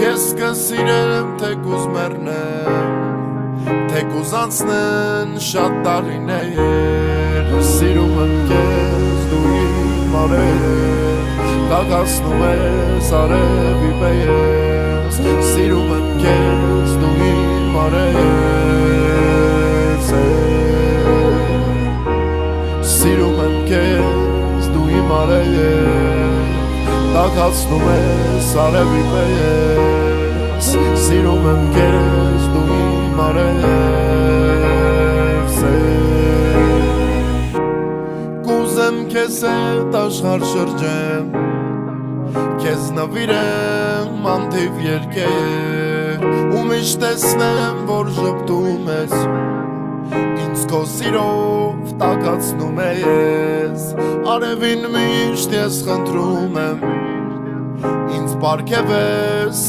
Քեզ կսիրեմ թեկուզ մեռնեմ, թեկուզ անցնեն շատ տարիներ, սիրում եմ քեզ դու իմ արև, կագացնում ես արևի պես, սիրում եմ քեզ դու իմ արև, սիրում եմ քեզ դու իմ արև, կագացնում ես արևի պես, սիրում եմ քեզ դու իմ արև, կուզեմ քեզ հետ աշխարհ շրջեմ, քեզ նվիրեմ անթիվ երգեր, ու միշտ տեսնեմ, որ ժպտում ես, ինձ քո սիրով տաքացնում ես, արևին միշտ ես խնդրում եմ, ինձ պարգևես